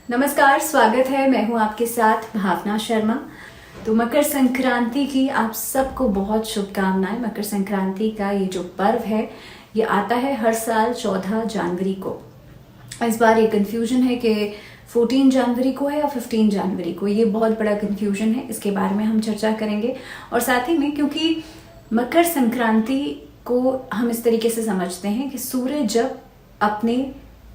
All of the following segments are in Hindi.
नमस्कार, स्वागत है। मैं हूं आपके साथ भावना शर्मा। तो मकर संक्रांति की आप सबको बहुत शुभकामनाएं। मकर संक्रांति का ये जो पर्व है ये आता है हर साल 14 जनवरी को। इस बार ये कंफ्यूजन है कि 14 जनवरी को है या 15 जनवरी को। ये बहुत बड़ा कंफ्यूजन है, इसके बारे में हम चर्चा करेंगे। और साथ ही में क्योंकि मकर संक्रांति को हम इस तरीके से समझते हैं कि सूर्य जब अपने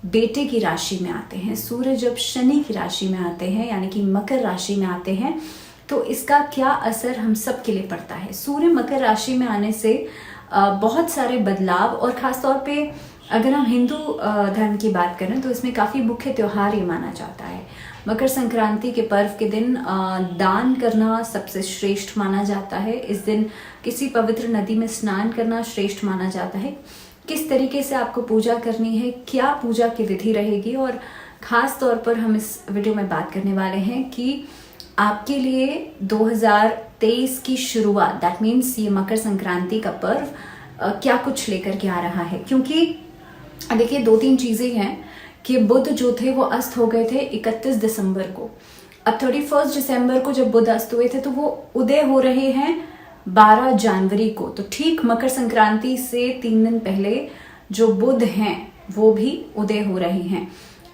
बेटे की राशि में आते हैं, सूर्य जब शनि की राशि में आते हैं यानी कि मकर राशि में आते हैं, तो इसका क्या असर हम सब के लिए पड़ता है। सूर्य मकर राशि में आने से बहुत सारे बदलाव, और खास तौर पे अगर हम हिंदू धर्म की बात करें तो इसमें काफी मुख्य त्योहार ये माना जाता है। मकर संक्रांति के पर्व के दिन दान करना सबसे श्रेष्ठ माना जाता है। इस दिन किसी पवित्र नदी में स्नान करना श्रेष्ठ माना जाता है। किस तरीके से आपको पूजा करनी है, क्या पूजा की विधि रहेगी, और खास तौर पर हम इस वीडियो में बात करने वाले हैं कि आपके लिए 2023 की शुरुआत, दैट मीन्स ये मकर संक्रांति का पर्व क्या कुछ लेकर के आ रहा है। क्योंकि देखिए 2-3 चीजें हैं कि बुध जो थे वो अस्त हो गए थे 31 दिसंबर को। अब 31 दिसंबर को जब बुध अस्त हुए थे तो वो उदय हो रहे हैं 12 जनवरी को। तो ठीक मकर संक्रांति से 3 दिन पहले जो बुध हैं वो भी उदय हो रहे हैं।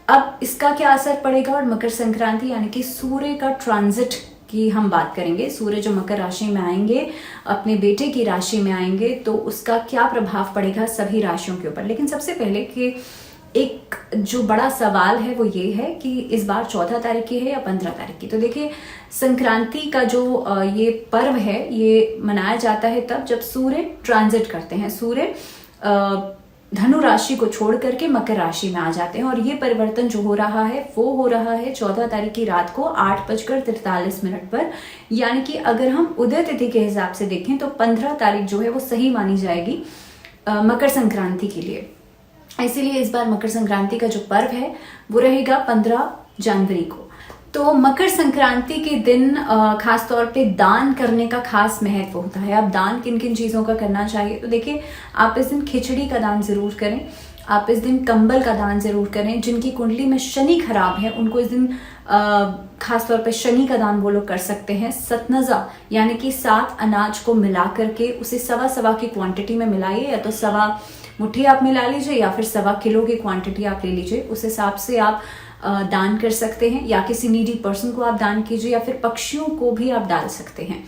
अब इसका क्या असर पड़ेगा, और मकर संक्रांति यानी कि सूर्य का ट्रांजिट की हम बात करेंगे। सूर्य जो मकर राशि में आएंगे, अपने बेटे की राशि में आएंगे, तो उसका क्या प्रभाव पड़ेगा सभी राशियों के ऊपर। लेकिन सबसे पहले कि एक जो बड़ा सवाल है वो ये है कि इस बार 14 तारीख की है या 15 तारीख की। तो देखिए संक्रांति का जो ये पर्व है ये मनाया जाता है तब जब सूर्य ट्रांजिट करते हैं। सूर्य धनु राशि को छोड़ करके मकर राशि में आ जाते हैं, और ये परिवर्तन जो हो रहा है वो हो रहा है 14 तारीख की रात को 8:43 पर। यानी कि अगर हम उदय तिथि के हिसाब से देखें तो 15 तारीख जो है वो सही मानी जाएगी मकर संक्रांति के लिए। इसीलिए इस बार मकर संक्रांति का जो पर्व है वो रहेगा 15 जनवरी को। तो मकर संक्रांति के दिन खास तौर पे दान करने का खास महत्व होता है। अब दान किन किन चीजों का करना चाहिए, तो देखिए आप इस दिन खिचड़ी का दान जरूर करें। आप इस दिन कंबल का दान जरूर करें। जिनकी कुंडली में शनि खराब है उनको इस दिन खास तौर पे शनि का दान वो लोग कर सकते हैं। सतनजा यानी कि 7 अनाज को मिला करके उसे सवा की क्वांटिटी में मिलाइए, या तो सवा मुट्ठी आप मिला लीजिए या फिर 1.25 किलो की क्वांटिटी आप ले लीजिए। उस हिसाब से आप दान कर सकते हैं, या किसी नीडी पर्सन को आप दान कीजिए, या फिर पक्षियों को भी आप डाल सकते हैं।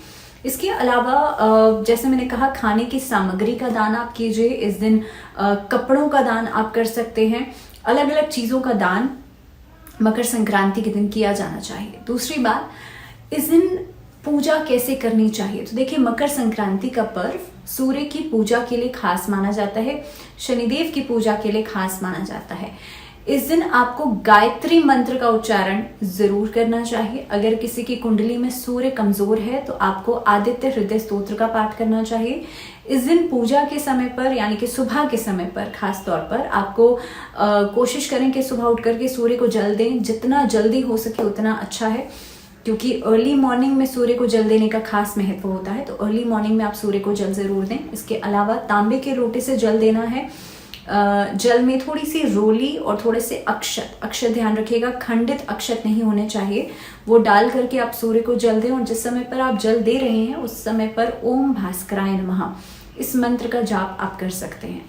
इसके अलावा जैसे मैंने कहा खाने की सामग्री का दान आप कीजिए। इस दिन कपड़ों का दान आप कर सकते हैं। अलग अलग चीजों का दान मकर संक्रांति के दिन किया जाना चाहिए। दूसरी बात, इस दिन पूजा कैसे करनी चाहिए, तो देखिए मकर संक्रांति का पर्व सूर्य की पूजा के लिए खास माना जाता है, शनिदेव की पूजा के लिए खास माना जाता है। इस दिन आपको गायत्री मंत्र का उच्चारण जरूर करना चाहिए। अगर किसी की कुंडली में सूर्य कमजोर है तो आपको आदित्य हृदय स्तोत्र का पाठ करना चाहिए। इस दिन पूजा के समय पर यानी कि सुबह के समय पर खास तौर पर आपको कोशिश करें कि सुबह उठ करके सूर्य को जल दें। जितना जल्दी हो सके उतना अच्छा है, क्योंकि अर्ली मॉर्निंग में सूर्य को जल देने का खास महत्व होता है। तो अर्ली मॉर्निंग में आप सूर्य को जल जरूर दें। इसके अलावा तांबे के लोटे से जल देना है। जल में थोड़ी सी रोली और थोड़े से अक्षत ध्यान रखिएगा, खंडित अक्षत नहीं होने चाहिए, वो डाल करके आप सूर्य को जल दें। और जिस समय पर आप जल दे रहे हैं उस समय पर ओम भास्कराय नमः इस मंत्र का जाप आप कर सकते हैं।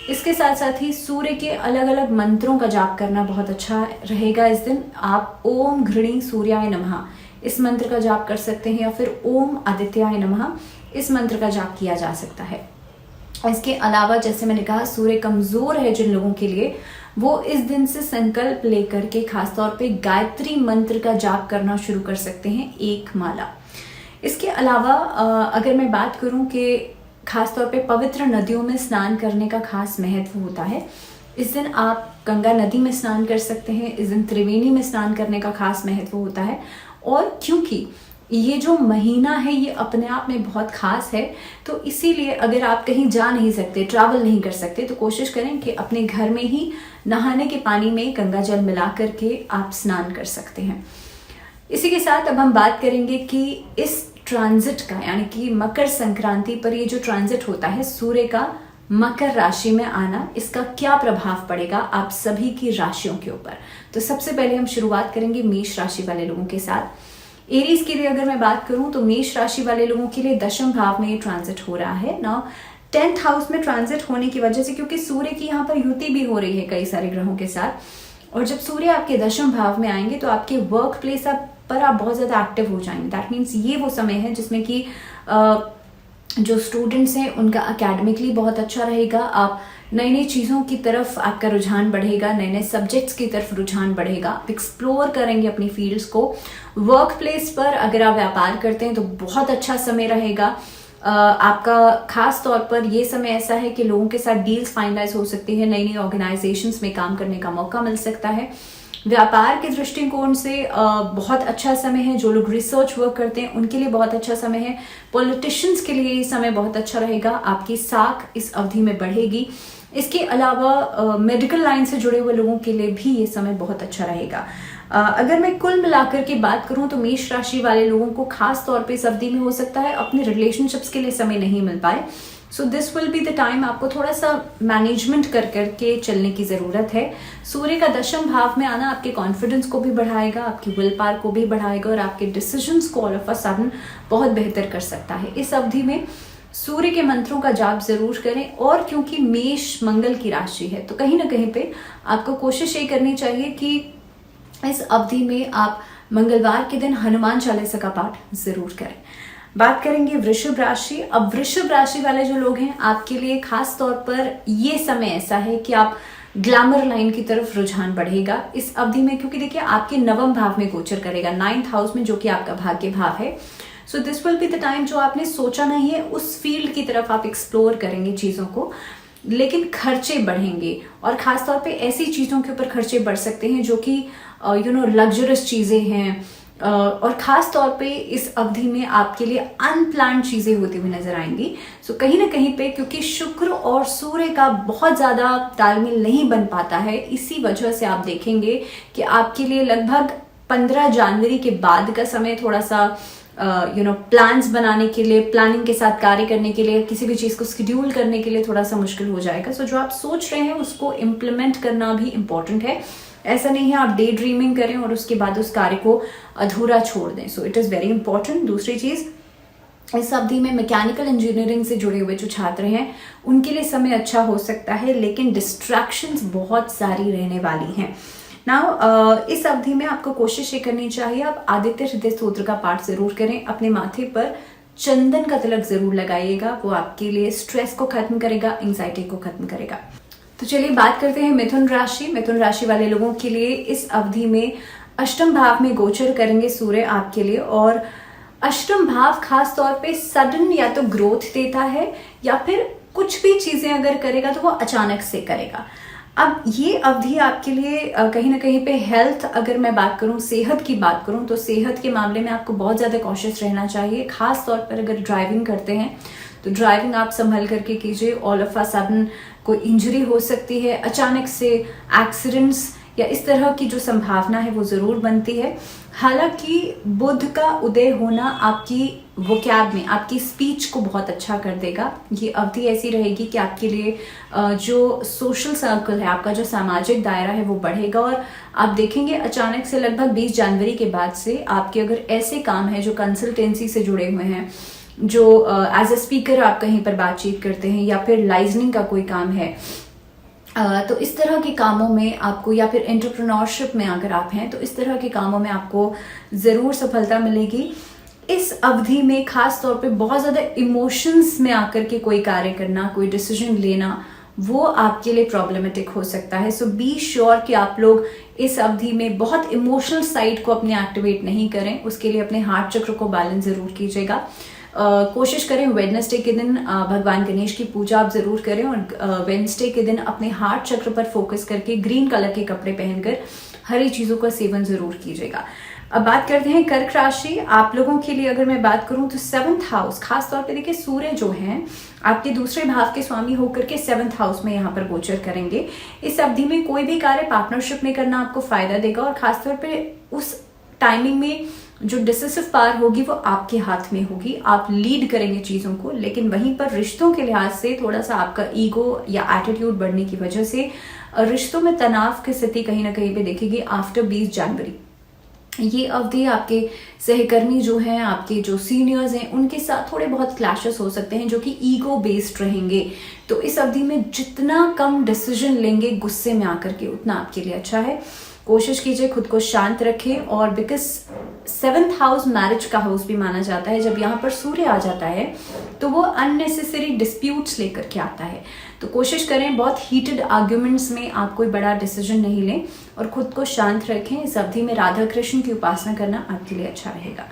इसके साथ साथ ही सूर्य के अलग अलग मंत्रों का जाप करना बहुत अच्छा रहेगा। इस दिन आप ओम घृणी सूर्याय नमः इस मंत्र का जाप कर सकते हैं, या फिर ओम आदित्याय नमः इस मंत्र का जाप किया जा सकता है। इसके अलावा जैसे मैंने कहा सूर्य कमजोर है जिन लोगों के लिए, वो इस दिन से संकल्प लेकर के खासतौर पे गायत्री मंत्र का जाप करना शुरू कर सकते हैं, 1 माला। इसके अलावा अगर मैं बात करूं कि खासतौर पे पवित्र नदियों में स्नान करने का खास महत्व होता है। इस दिन आप गंगा नदी में स्नान कर सकते हैं। इस दिन त्रिवेणी में स्नान करने का खास महत्व होता है। और क्योंकि ये जो महीना है ये अपने आप में बहुत खास है, तो इसीलिए अगर आप कहीं जा नहीं सकते, ट्रैवल नहीं कर सकते, तो कोशिश करें कि अपने घर में ही नहाने के पानी में गंगा जल मिला करके आप स्नान कर सकते हैं। इसी के साथ अब हम बात करेंगे कि इस ट्रांजिट का यानी कि मकर संक्रांति पर ये जो ट्रांजिट होता है सूर्य का मकर राशि में आना, इसका क्या प्रभाव पड़ेगा आप सभी की राशियों के ऊपर। तो सबसे पहले हम शुरुआत करेंगे मेष राशि वाले लोगों के साथ। एरीज के लिए अगर मैं बात करूं तो मेष राशि वाले लोगों के लिए दशम भाव में ये ट्रांजिट हो रहा है ना। 10th हाउस में ट्रांजिट होने की वजह से, क्योंकि सूर्य की यहाँ पर युति भी हो रही है कई सारे ग्रहों के साथ, और जब सूर्य आपके दशम भाव में आएंगे तो आपके वर्क प्लेस पर आप बहुत ज्यादा एक्टिव हो जाएंगे। दैट मीन्स ये वो समय है जिसमें कि जो स्टूडेंट्स हैं उनका एकेडमिकली बहुत अच्छा रहेगा। आप नई नई चीज़ों की तरफ आपका रुझान बढ़ेगा, नए नए सब्जेक्ट्स की तरफ रुझान बढ़ेगा, आप एक्सप्लोर करेंगे अपनी फील्ड्स को। वर्क प्लेस पर अगर आप व्यापार करते हैं तो बहुत अच्छा समय रहेगा आपका। खास तौर पर ये समय ऐसा है कि लोगों के साथ डील्स फाइनलाइज हो सकती है, नई नई ऑर्गेनाइजेशंस में काम करने का मौका मिल सकता है। व्यापार के दृष्टिकोण से बहुत अच्छा समय है। जो लोग रिसर्च वर्क करते हैं उनके लिए बहुत अच्छा समय है। पॉलिटिशियंस के लिए ये समय बहुत अच्छा रहेगा। आपकी साख इस अवधि में बढ़ेगी। इसके अलावा मेडिकल लाइन से जुड़े हुए लोगों के लिए भी ये समय बहुत अच्छा रहेगा। अगर मैं कुल मिलाकर के बात करूं तो मेष राशि वाले लोगों को खास तौर पे इस अवधि में हो सकता है अपने रिलेशनशिप्स के लिए समय नहीं मिल पाए। So this will be the time आपको थोड़ा सा मैनेजमेंट कर करके चलने की जरूरत है। सूर्य का दशम भाव में आना आपके कॉन्फिडेंस को भी बढ़ाएगा, आपकी विल पावर को भी बढ़ाएगा और आपके डिसीजंस को ऑल ऑफ अ सडन बहुत बेहतर कर सकता है। इस अवधि में सूर्य के मंत्रों का जाप जरूर करें, और क्योंकि मेष मंगल की राशि है तो कहीं ना कहीं पे आपको कोशिश ये करनी चाहिए कि इस अवधि में आप मंगलवार के दिन हनुमान चालीसा का पाठ जरूर करें। बात करेंगे वृषभ राशि। अब वृषभ राशि वाले जो लोग हैं आपके लिए खास तौर पर ये समय ऐसा है कि आप ग्लैमर लाइन की तरफ रुझान बढ़ेगा इस अवधि में, क्योंकि देखिए आपके नवम भाव में गोचर करेगा 9th हाउस में, जो कि आपका भाग्य भाव है। So this will be the time जो आपने सोचा नहीं है उस फील्ड की तरफ आप एक्सप्लोर करेंगे चीजों को, लेकिन खर्चे बढ़ेंगे और खासतौर पे ऐसी चीजों के ऊपर खर्चे बढ़ सकते हैं जो कि लग्जरियस चीजें हैं, और खास तौर पे इस अवधि में आपके लिए अनप्लान्ड चीजें होती हुई नजर आएंगी। सो कहीं ना कहीं पे क्योंकि शुक्र और सूर्य का बहुत ज्यादा तालमेल नहीं बन पाता है, इसी वजह से आप देखेंगे कि आपके लिए लगभग 15 जनवरी के बाद का समय थोड़ा सा प्लान्स बनाने के लिए, प्लानिंग के साथ कार्य करने के लिए, किसी भी चीज को शेड्यूल करने के लिए थोड़ा सा मुश्किल हो जाएगा। सो जो आप सोच रहे हैं उसको इम्प्लीमेंट करना भी इम्पोर्टेंट है। ऐसा नहीं है आप डे ड्रीमिंग करें और उसके बाद उस कार्य को अधूरा छोड़ दें। So it is very important. दूसरी चीज, इस अवधि में मैकेनिकल इंजीनियरिंग से जुड़े हुए जो छात्र हैं उनके लिए समय अच्छा हो सकता है, लेकिन डिस्ट्रैक्शंस बहुत सारी रहने वाली हैं। नाउ इस अवधि में आपको कोशिश ये करनी चाहिए आप आदित्य हृदय स्तोत्र का पाठ जरूर करें। अपने माथे पर चंदन का तिलक जरूर लगाइएगा, वो आपके लिए स्ट्रेस को खत्म करेगा, एंजाइटी को खत्म करेगा। तो चलिए बात करते हैं मिथुन राशि। मिथुन राशि वाले लोगों के लिए इस अवधि में अष्टम भाव में गोचर करेंगे सूर्य आपके लिए, और अष्टम भाव खास तौर पे सडन या तो ग्रोथ देता है या फिर कुछ भी चीजें अगर करेगा तो वो अचानक से करेगा। अब ये अवधि आपके लिए कहीं ना कहीं पे हेल्थ, अगर मैं बात करूं सेहत की बात करूं तो सेहत के मामले में आपको बहुत ज्यादा कॉशियस रहना चाहिए। खास तौर पर अगर ड्राइविंग करते हैं तो ड्राइविंग आप संभल करके कीजिए। ऑल ऑफ अ सडन कोई इंजरी हो सकती है, अचानक से एक्सीडेंट्स या इस तरह की जो संभावना है वो जरूर बनती है। हालांकि बुध का उदय होना आपकी वोकैब में, आपकी स्पीच को बहुत अच्छा कर देगा। ये अवधि ऐसी रहेगी कि आपके लिए जो सोशल सर्कल है, आपका जो सामाजिक दायरा है वो बढ़ेगा, और आप देखेंगे अचानक से लगभग 20 जनवरी के बाद से आपके अगर ऐसे काम है जो कंसल्टेंसी से जुड़े हुए हैं, जो एज ए स्पीकर आप कहीं पर बातचीत करते हैं या फिर लाइजनिंग का कोई काम है, तो इस तरह के कामों में आपको, या फिर एंटरप्रेन्योरशिप में अगर आप हैं तो इस तरह के कामों में आपको जरूर सफलता मिलेगी। इस अवधि में खास तौर पे बहुत ज्यादा इमोशंस में आकर के कोई कार्य करना, कोई डिसीजन लेना, वो आपके लिए प्रॉब्लमेटिक हो सकता है। सो बी श्योर कि आप लोग इस अवधि में बहुत इमोशनल साइड को अपने एक्टिवेट नहीं करें। उसके लिए अपने हार्ट चक्र को बैलेंस जरूर कीजिएगा। कोशिश करें वेडनेसडे के दिन भगवान गणेश की पूजा आप जरूर करें, और वेडनेसडे के दिन अपने हार्ट चक्र पर फोकस करके ग्रीन कलर के कपड़े पहनकर हरी चीजों का सेवन जरूर कीजिएगा। अब बात करते हैं कर्क राशि। आप लोगों के लिए अगर मैं बात करूं तो 7th हाउस, खास तौर पे देखिए सूर्य जो है आपके दूसरे भाव के स्वामी होकर के 7th हाउस में यहाँ पर गोचर करेंगे। इस अवधि में कोई भी कार्य पार्टनरशिप में करना आपको फायदा देगा, और खासतौर पे उस टाइमिंग में जो डिसिसिव पावर होगी वो आपके हाथ में होगी, आप लीड करेंगे चीजों को। लेकिन वहीं पर रिश्तों के लिहाज से थोड़ा सा आपका ईगो या एटीट्यूड बढ़ने की वजह से रिश्तों में तनाव की स्थिति कहीं ना कहीं पे देखेगी आफ्टर 20 जनवरी। ये अवधि आपके सहकर्मी जो हैं, आपके जो सीनियर्स हैं, उनके साथ थोड़े बहुत क्लैशेस हो सकते हैं जो कि ईगो बेस्ड रहेंगे। तो इस अवधि में जितना कम डिसीजन लेंगे गुस्से में आकर के, उतना आपके लिए अच्छा है। कोशिश कीजिए खुद को शांत रखें। और बिकॉज 7th हाउस मैरिज का हाउस भी माना जाता है, जब यहाँ पर सूर्य आ जाता है तो वो अननेसेसरी डिस्प्यूट्स लेकर के आता है। तो कोशिश करें बहुत हीटेड आर्ग्यूमेंट्स में आप कोई बड़ा डिसीजन नहीं लें और खुद को शांत रखें। इस अवधि में राधा कृष्ण की उपासना करना आपके लिए अच्छा रहेगा।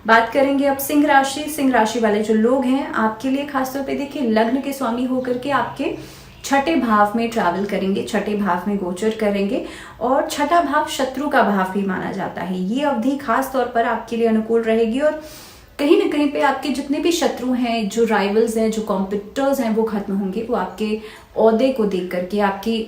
बात करेंगे अब सिंह राशि। सिंह राशि वाले जो लोग हैं, आपके लिए खासतौर पे देखिए लग्न के स्वामी होकर के आपके छठे भाव में ट्रैवल करेंगे, छठे भाव में गोचर करेंगे। और छठा भाव शत्रु का भाव भी माना जाता है। ये अवधि खास तौर पर आपके लिए अनुकूल रहेगी और कहीं ना कहीं पे आपके जितने भी शत्रु हैं, जो राइवल्स हैं, जो कॉम्पिटिटर्स हैं, वो खत्म होंगे। वो आपके ओहदे को देख करके, आपकी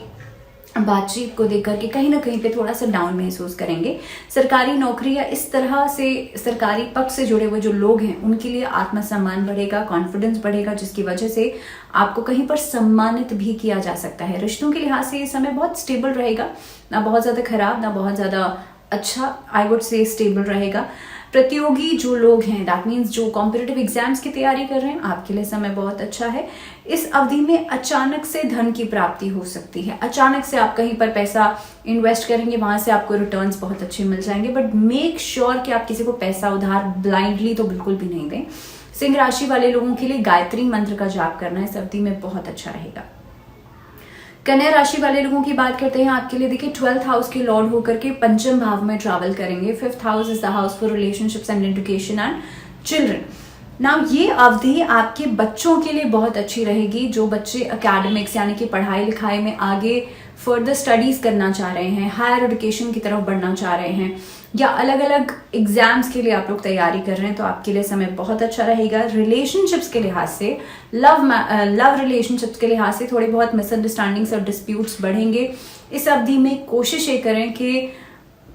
बातचीत को देख करके कहीं ना कहीं पे थोड़ा सा डाउन महसूस करेंगे। सरकारी नौकरी या इस तरह से सरकारी पक्ष से जुड़े हुए जो लोग हैं, उनके लिए आत्मसम्मान बढ़ेगा, कॉन्फिडेंस बढ़ेगा, जिसकी वजह से आपको कहीं पर सम्मानित भी किया जा सकता है। रिश्तों के लिहाज से ये समय बहुत स्टेबल रहेगा, ना बहुत ज्यादा खराब ना बहुत ज्यादा अच्छा, आई वुड से स्टेबल रहेगा। प्रतियोगी जो लोग हैं, दैट मीन्स जो कॉम्पिटिटिव एग्जाम्स की तैयारी कर रहे हैं, आपके लिए समय बहुत अच्छा है। इस अवधि में अचानक से धन की प्राप्ति हो सकती है। अचानक से आप कहीं पर पैसा इन्वेस्ट करेंगे, वहां से आपको रिटर्न्स बहुत अच्छे मिल जाएंगे। बट मेक श्योर कि आप किसी को पैसा उधार ब्लाइंडली तो बिल्कुल भी नहीं दें। सिंह राशि वाले लोगों के लिए गायत्री मंत्र का जाप करना इस अवधि में बहुत अच्छा रहेगा। कन्या राशि वाले लोगों की बात करते हैं, आपके लिए देखिए 12th हाउस के लॉर्ड होकर के पंचम भाव में ट्रैवल करेंगे। 5th house is the house for relationships and education and children. Now ये अवधि आपके बच्चों के लिए बहुत अच्छी रहेगी। जो बच्चे एकेडमिक्स यानी कि पढ़ाई लिखाई में आगे फर्दर स्टडीज करना चाह रहे हैं, हायर एजुकेशन की तरफ बढ़ना चाह रहे हैं, या अलग अलग एग्जाम्स के लिए आप लोग तैयारी कर रहे हैं, तो आपके लिए समय बहुत अच्छा रहेगा। रिलेशनशिप्स के लिहाज से, लव रिलेशनशिप्स के लिहाज से थोड़ी बहुत मिसअंडरस्टैंडिंग्स और डिस्प्यूट्स बढ़ेंगे। इस अवधि में कोशिश ये करें कि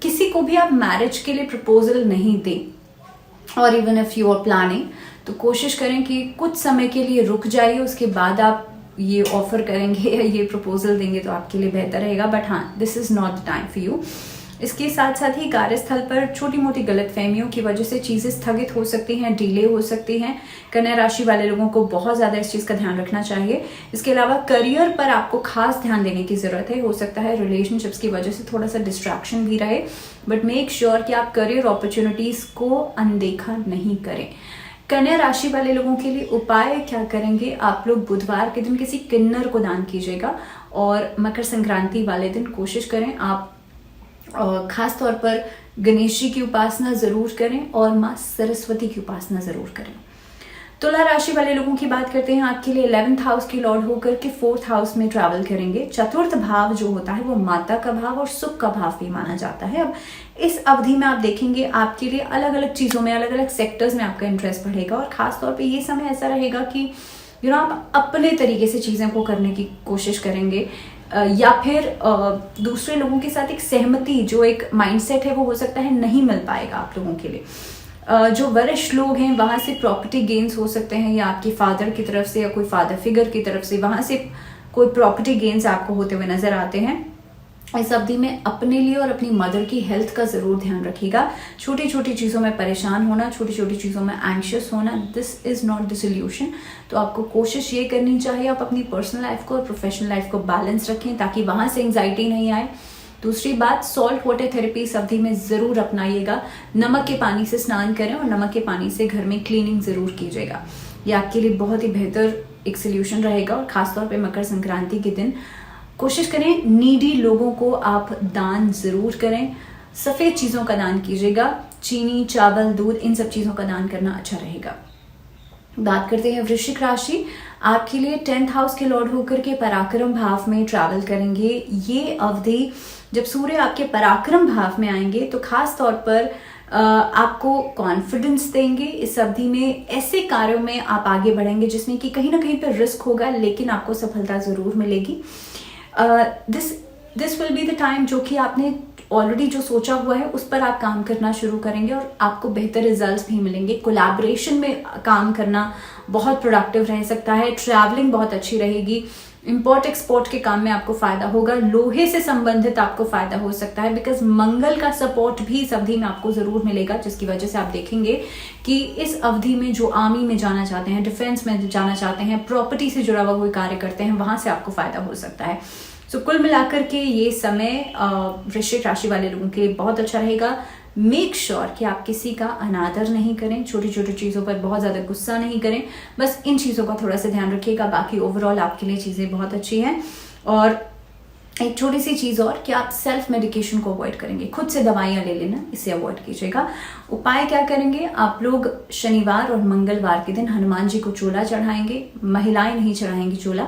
किसी को भी आप मैरिज के लिए प्रपोजल नहीं दें। और even if you are planning, तो कोशिश करें कि कुछ समय के लिए रुक जाइए, उसके बाद आप ये ऑफर करेंगे या ये प्रपोजल देंगे तो आपके लिए बेहतर रहेगा। बट हाँ, this is not the time for you. इसके साथ साथ ही कार्यस्थल पर छोटी मोटी गलतफहमियों की वजह से चीजें स्थगित हो सकती हैं, डिले हो सकती हैं। कन्या राशि वाले लोगों को बहुत ज्यादा इस चीज का ध्यान रखना चाहिए। इसके अलावा करियर पर आपको खास ध्यान देने की जरूरत है। हो सकता है रिलेशनशिप्स की वजह से थोड़ा सा डिस्ट्रैक्शन भी रहे, बट मेक श्योर कि आप करियर अपॉर्चुनिटीज को अनदेखा नहीं करें। कन्या राशि वाले लोगों के लिए उपाय क्या करेंगे, आप लोग बुधवार के दिन किसी किन्नर को दान कीजिएगा। और मकर संक्रांति वाले दिन कोशिश करें आप खास तौर पर गणेश जी की उपासना जरूर करें और माँ सरस्वती की उपासना जरूर करें। तुला राशि वाले लोगों की बात करते हैं, आपके लिए 11th हाउस की लॉर्ड होकर के 4th हाउस में ट्रैवल करेंगे। चतुर्थ भाव जो होता है वो माता का भाव और सुख का भाव भी माना जाता है। अब इस अवधि में आप देखेंगे आपके लिए अलग अलग चीजों में, अलग अलग सेक्टर्स में आपका इंटरेस्ट बढ़ेगा। और खास तौर पे ये समय ऐसा रहेगा कि आप अपने तरीके से चीजें को करने की कोशिश करेंगे, या फिर दूसरे लोगों के साथ एक सहमति, जो एक माइंडसेट है, वो हो सकता है नहीं मिल पाएगा आप लोगों के लिए। जो वरिष्ठ लोग हैं वहां से प्रॉपर्टी गेन्स हो सकते हैं, या आपके फादर की तरफ से या कोई फादर फिगर की तरफ से वहां से कोई प्रॉपर्टी गेन्स आपको होते हुए नजर आते हैं। इस अवधि में अपने लिए और अपनी मदर की हेल्थ का जरूर ध्यान रखिएगा। छोटी छोटी चीजों में परेशान होना, छोटी छोटी चीजों में एंग्शियस होना, this is not the solution. तो आपको कोशिश ये करनी चाहिए आप अपनी पर्सनल लाइफ को और प्रोफेशनल लाइफ को बैलेंस रखें, ताकि वहां से एंग्जाइटी नहीं आए। दूसरी बात, सॉल्ट वाटर थेरेपी इस अवधि में जरूर अपनाइएगा। नमक के पानी से स्नान करें और नमक के पानी से घर में क्लीनिंग जरूर कीजिएगा। ये आपके लिए बहुत ही बेहतर एक सोल्यूशन रहेगा। और खासतौर पे मकर संक्रांति के दिन कोशिश करें नीडी लोगों को आप दान जरूर करें। सफेद चीजों का दान कीजिएगा, चीनी, चावल, दूध, इन सब चीजों का दान करना अच्छा रहेगा। बात करते हैं वृश्चिक राशि, आपके लिए 10th हाउस के लॉर्ड होकर के पराक्रम भाव में ट्रैवल करेंगे। ये अवधि जब सूर्य आपके पराक्रम भाव में आएंगे तो खास तौर पर आपको कॉन्फिडेंस देंगे। इस अवधि में ऐसे कार्यों में आप आगे बढ़ेंगे जिसमें कि कहीं ना कहीं पर रिस्क होगा, लेकिन आपको सफलता जरूर मिलेगी। This will be the time जो कि आपने ऑलरेडी जो सोचा हुआ है उस पर आप काम करना शुरू करेंगे और आपको बेहतर रिजल्ट्स भी मिलेंगे। कोलैबोरेशन में काम करना बहुत प्रोडक्टिव रह सकता है। ट्रैवलिंग बहुत अच्छी रहेगी। इंपोर्ट एक्सपोर्ट के काम में आपको फायदा होगा। लोहे से संबंधित आपको फायदा हो सकता है, बिकॉज मंगल का सपोर्ट भी इस अवधि में आपको जरूर मिलेगा, जिसकी वजह से आप देखेंगे कि इस अवधि में जो आर्मी में जाना चाहते हैं, डिफेंस में जाना चाहते हैं, प्रॉपर्टी से जुड़ा हुआ कोई कार्य करते हैं, वहां से आपको फायदा हो सकता है। सो कुल मिलाकर के ये समय वृश्चिक राशि वाले लोगों के लिए बहुत अच्छा रहेगा। मेक श्योर कि आप किसी का अनादर नहीं करें, छोटी छोटी चीज़ों पर बहुत ज़्यादा गुस्सा नहीं करें, बस इन चीज़ों का थोड़ा सा ध्यान रखिएगा। बाकी ओवरऑल आपके लिए चीज़ें बहुत अच्छी हैं। और एक छोटी सी चीज़ और कि आप सेल्फ मेडिकेशन को अवॉइड करेंगे, खुद से दवाइयाँ ले लेना, इसे अवॉइड कीजिएगा। उपाय क्या करेंगे, आप लोग शनिवार और मंगलवार के दिन हनुमान जी को चोला चढ़ाएंगे। महिलाएं नहीं चढ़ाएंगी चोला,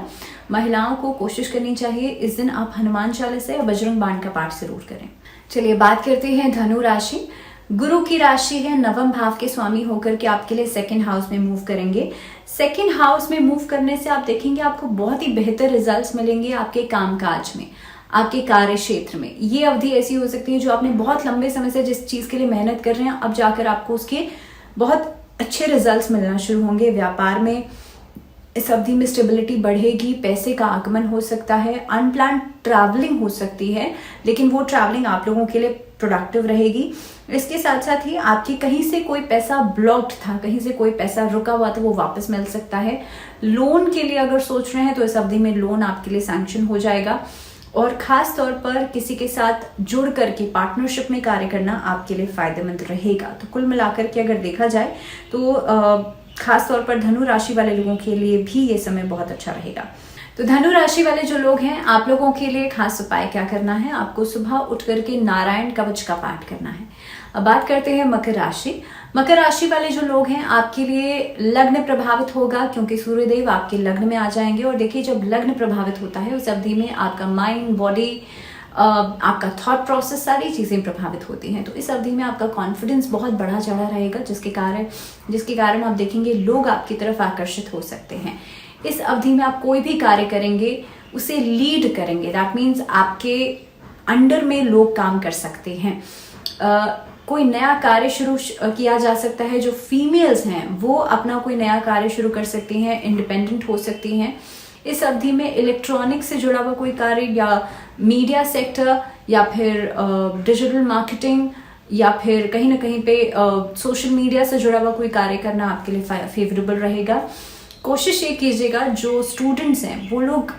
महिलाओं को कोशिश करनी चाहिए इस दिन आप हनुमान चालीसा या बजरंग बाण का पाठ जरूर करें। चलिए बात करते हैं धनु राशि। गुरु की राशि है, नवम भाव के स्वामी होकर के आपके लिए सेकंड हाउस में मूव करेंगे। सेकंड हाउस में मूव करने से आप देखेंगे आपको बहुत ही बेहतर रिजल्ट्स मिलेंगे आपके कामकाज में, आपके कार्य क्षेत्र में। ये अवधि ऐसी हो सकती है जो आपने बहुत लंबे समय से जिस चीज के लिए मेहनत कर रहे हैं, अब जाकर आपको उसके बहुत अच्छे रिजल्ट्स मिलना शुरू होंगे। व्यापार में इस अवधि में स्टेबिलिटी बढ़ेगी, पैसे का आगमन हो सकता है, अनप्लान्ड ट्रैवलिंग हो सकती है, लेकिन वो ट्रैवलिंग आप लोगों के लिए प्रोडक्टिव रहेगी। इसके साथ साथ ही आपकी कहीं से कोई पैसा ब्लॉक्ड था, कहीं से कोई पैसा रुका हुआ था, वो वापस मिल सकता है। लोन के लिए अगर सोच रहे हैं तो इस अवधि में लोन आपके लिए सैंक्शन हो जाएगा। और खास तौर पर किसी के साथ जुड़ करके पार्टनरशिप में कार्य करना आपके लिए फायदेमंद रहेगा। तो कुल मिलाकर के अगर देखा जाए तो खास तौर पर धनु राशि वाले लोगों के लिए भी ये समय बहुत अच्छा रहेगा। तो धनु राशि वाले जो लोग हैं, आप लोगों के लिए खास उपाय क्या करना है, आपको सुबह उठ करके नारायण कवच का पाठ करना है। अब बात करते हैं मकर राशि। मकर राशि वाले जो लोग हैं, आपके लिए लग्न प्रभावित होगा क्योंकि सूर्यदेव आपके लग्न में आ जाएंगे। और देखिए, जब लग्न प्रभावित होता है उस अवधि में आपका माइंड, बॉडी, आपका थॉट प्रोसेस, सारी चीजें प्रभावित होती हैं। तो इस अवधि में आपका कॉन्फिडेंस बहुत बढ़ा चढ़ा रहेगा, जिसके कारण आप देखेंगे लोग आपकी तरफ आकर्षित हो सकते हैं। इस अवधि में आप कोई भी कार्य करेंगे उसे लीड करेंगे, दैट मीन्स आपके अंडर में लोग काम कर सकते हैं। कोई नया कार्य शुरू किया जा सकता है। जो फीमेल्स हैं वो अपना कोई नया कार्य शुरू कर सकती हैं, इंडिपेंडेंट हो सकती हैं। इस अवधि में इलेक्ट्रॉनिक से जुड़ा हुआ कोई कार्य या मीडिया सेक्टर या फिर डिजिटल मार्केटिंग या फिर कहीं ना कहीं पे सोशल मीडिया से जुड़ा हुआ कोई कार्य करना आपके लिए फेवरेबल रहेगा। कोशिश ये कीजिएगा, जो स्टूडेंट्स हैं वो लोग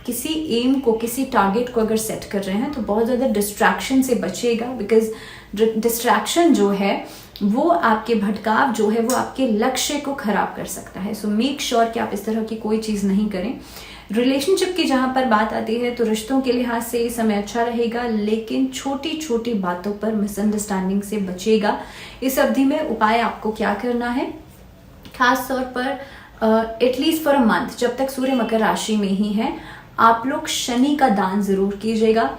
किसी एम को, किसी टारगेट को अगर सेट कर रहे हैं तो बहुत ज़्यादा डिस्ट्रैक्शन से बचिएगा, बिकॉज डिस्ट्रैक्शन जो है वो आपके भटकाव जो है वो आपके लक्ष्य को खराब कर सकता है। सो मेक श्योर कि आप इस तरह की कोई चीज़ नहीं करें। रिलेशनशिप की जहां पर बात आती है तो रिश्तों के लिहाज से ये समय अच्छा रहेगा, लेकिन छोटी छोटी बातों पर मिसअंडरस्टैंडिंग से बचिएगा। इस अवधि में उपाय आपको क्या करना है, खास तौर पर एटलीस्ट फॉर अ मंथ, जब तक सूर्य मकर राशि में ही है, आप लोग शनि का दान जरूर कीजिएगा,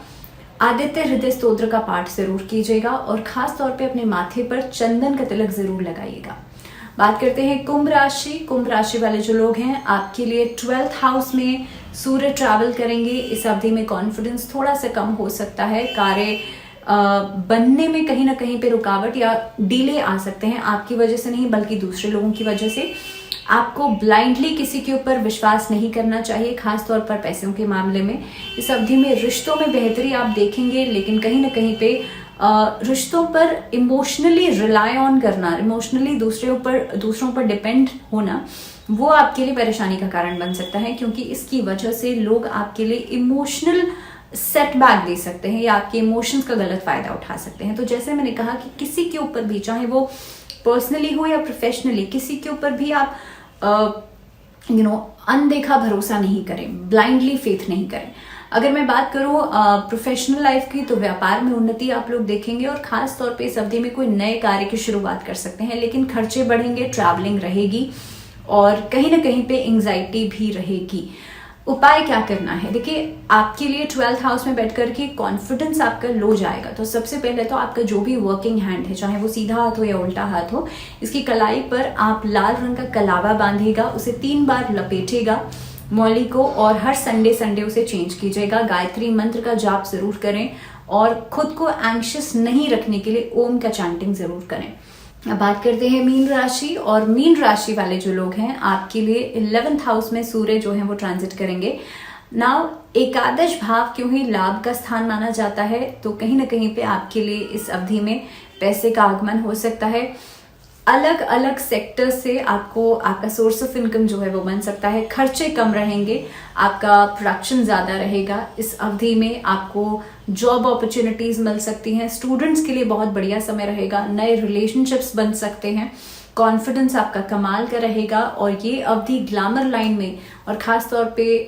आदित्य हृदय स्तोत्र का पाठ जरूर कीजिएगा और खास तौर पे अपने माथे पर चंदन का तिलक जरूर लगाइएगा। बात करते हैं कुंभ राशि। कुंभ राशि वाले जो लोग हैं, आपके लिए 12th हाउस में सूर्य ट्रैवल करेंगे। इस अवधि में कॉन्फिडेंस थोड़ा सा कम हो सकता है, कार्य बनने में कहीं ना कहीं पे रुकावट या डिले आ सकते हैं, आपकी वजह से नहीं बल्कि दूसरे लोगों की वजह से। आपको ब्लाइंडली किसी के ऊपर विश्वास नहीं करना चाहिए, खास तौर पर पैसों के मामले में। इस अवधि में रिश्तों में बेहतरी आप देखेंगे, लेकिन कहीं ना कहीं पे रिश्तों पर इमोशनली रिलाई ऑन करना, इमोशनली दूसरों पर डिपेंड होना, वो आपके लिए परेशानी का कारण बन सकता है, क्योंकि इसकी वजह से लोग आपके लिए इमोशनल सेटबैक दे सकते हैं या आपके इमोशंस का गलत फायदा उठा सकते हैं। तो जैसे मैंने कहा कि किसी के ऊपर भी, चाहे वो पर्सनली हो या प्रोफेशनली, किसी के ऊपर भी आप अनदेखा भरोसा नहीं करें, ब्लाइंडली फेथ नहीं करें। अगर मैं बात करूं प्रोफेशनल लाइफ की, तो व्यापार में उन्नति आप लोग देखेंगे और खास तौर पे इस अवधि में कोई नए कार्य की शुरुआत कर सकते हैं, लेकिन खर्चे बढ़ेंगे, ट्रैवलिंग रहेगी और कहीं ना कहीं पे एंग्जाइटी भी रहेगी। उपाय क्या करना है, देखिए आपके लिए 12th हाउस में बैठ करके कॉन्फिडेंस आपका लो जाएगा। तो सबसे पहले तो आपका जो भी वर्किंग हैंड है, चाहे वो सीधा हाथ हो या उल्टा हाथ हो, इसकी कलाई पर आप लाल रंग का कलावा बांधिएगा, उसे 3 बार लपेटेगा मौली को और हर संडे उसे चेंज कीजिएगा। गायत्री मंत्र का जाप जरूर करें और खुद को एंग्शियस नहीं रखने के लिए ओम का चैंटिंग जरूर करें। अब बात करते हैं मीन राशि, और मीन राशि वाले जो लोग हैं आपके लिए 11th हाउस में सूर्य जो है वो ट्रांजिट करेंगे। नाउ एकादश भाव क्यों ही लाभ का स्थान माना जाता है, तो कहीं ना कहीं पे आपके लिए इस अवधि में पैसे का आगमन हो सकता है। अलग अलग सेक्टर से आपको आपका सोर्स ऑफ इनकम जो है वो बन सकता है। खर्चे कम रहेंगे, आपका प्रोडक्शन ज्यादा रहेगा। इस अवधि में आपको जॉब अपॉर्चुनिटीज मिल सकती हैं। स्टूडेंट्स के लिए बहुत बढ़िया समय रहेगा। नए रिलेशनशिप्स बन सकते हैं। कॉन्फिडेंस आपका कमाल का रहेगा। और ये अवधि ग्लैमर लाइन में, और खास तौर पे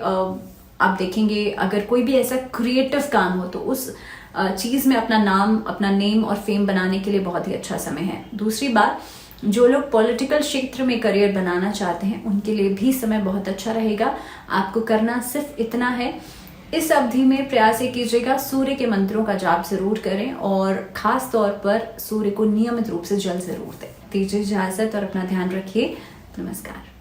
आप देखेंगे अगर कोई भी ऐसा क्रिएटिव काम हो तो उस चीज में अपना नाम, अपना नेम और फेम बनाने के लिए बहुत ही अच्छा समय है। दूसरी बात, जो लोग पॉलिटिकल क्षेत्र में करियर बनाना चाहते हैं उनके लिए भी समय बहुत अच्छा रहेगा। आपको करना सिर्फ इतना है, इस अवधि में प्रयास ये कीजिएगा सूर्य के मंत्रों का जाप जरूर करें, और खास तौर पर सूर्य को नियमित रूप से जल जरूर दें। दीजिए इजाजत और अपना ध्यान रखिए। नमस्कार।